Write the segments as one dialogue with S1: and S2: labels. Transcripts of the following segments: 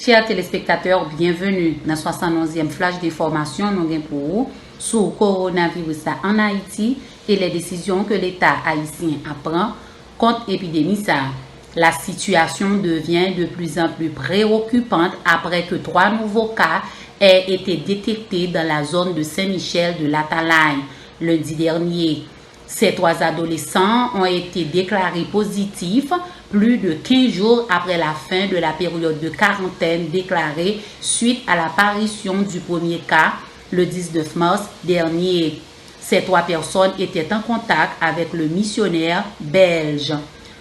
S1: Chers téléspectateurs, bienvenue dans le 71e flash d'information pour vous sur le coronavirus en Haïti et les décisions que l'État haïtien prend contre l'épidémie. La situation devient de plus en plus préoccupante après que 3 nouveaux cas aient été détectés dans la zone de Saint-Michel de l'Atalaye lundi dernier. Ces 3 adolescents ont été déclarés positifs plus de 15 jours après la fin de la période de quarantaine déclarée suite à l'apparition du premier cas le 19 mars dernier. Ces 3 personnes étaient en contact avec le missionnaire belge.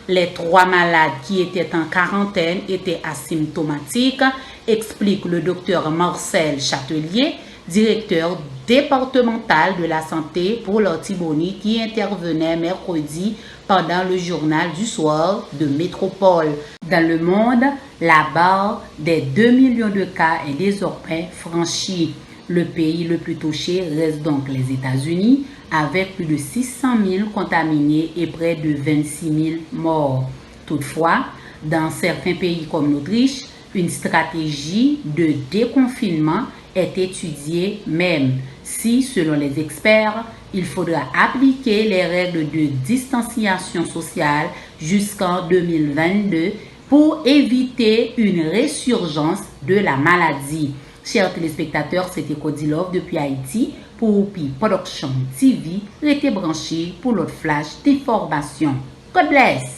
S1: Les 3 malades qui étaient en quarantaine étaient asymptomatiques, explique le docteur Marcel Chatelier, directeur départemental de la santé pour l'Artibonite qui intervenait mercredi pendant le journal du soir de Métropole. Dans le monde, la barre des 2 millions de cas est désormais franchie. Le pays le plus touché reste donc les États-Unis, avec plus de 600 000 contaminés et près de 26 000 morts. Toutefois, dans certains pays comme l'Autriche, une stratégie de déconfinement est étudiée, même si, selon les experts, il faudra appliquer les règles de distanciation sociale jusqu'en 2022 pour éviter une résurgence de la maladie. Chers téléspectateurs, c'était Kodilov depuis Haïti pour Pi Production TV. Restez branchés pour l'autre flash d'information. God bless!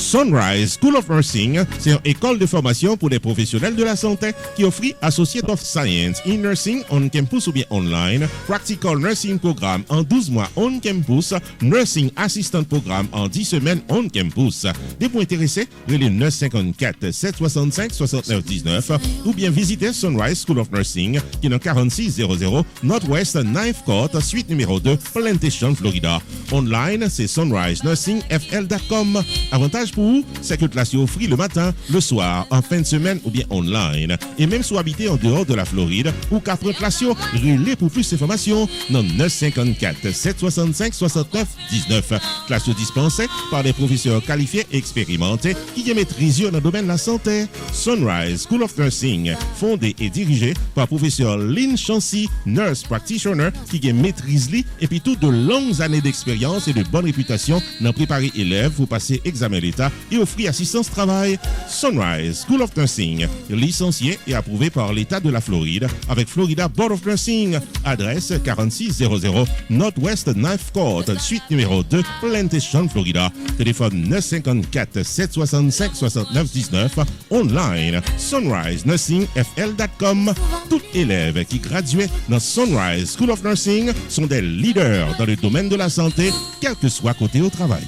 S2: Sunrise School of Nursing, c'est une école de formation pour les professionnels de la santé qui offre Associate of Science in Nursing on campus ou bien online, Practical Nursing Programme en 12 mois on campus, Nursing Assistant Programme en 10 semaines on campus. Des points intéressés, relais 954 765 69 19 ou bien visitez Sunrise School of Nursing qui est dans 4600 Northwest 9th Court, suite numéro 2, Plantation, Florida. Online, c'est sunrisenursingfl.com. Avantage pour vous, c'est que classe offre le matin, le soir, en fin de semaine ou bien online. Et même si vous habitez en dehors de la Floride ou qu'après classe, relais pour plus d'informations dans 954 765 69 19. Classe dispensée par des professeurs qualifiés et expérimentés qui maîtrisent dans le domaine de la santé. Sunrise School of Nursing, fondé et dirigé par professeur Lynn Chancy, nurse practitioner qui maîtrise et puis toutes de longues années d'expérience et de bonne réputation dans préparer élèves pour passer examen l'État et offrir assistance travail. Sunrise School of Nursing, licencié et approuvé par l'État de la Floride avec Florida Board of Nursing. Adresse 4600 Northwest 9th Court, suite numéro 2, Plantation, Florida. Téléphone 954 765 69 19. Online, sunrisenursingfl.com. Tout élève qui graduait dans Sunrise School of Nursing sont des leaders dans le domaine de la santé, quel que soit côté au travail.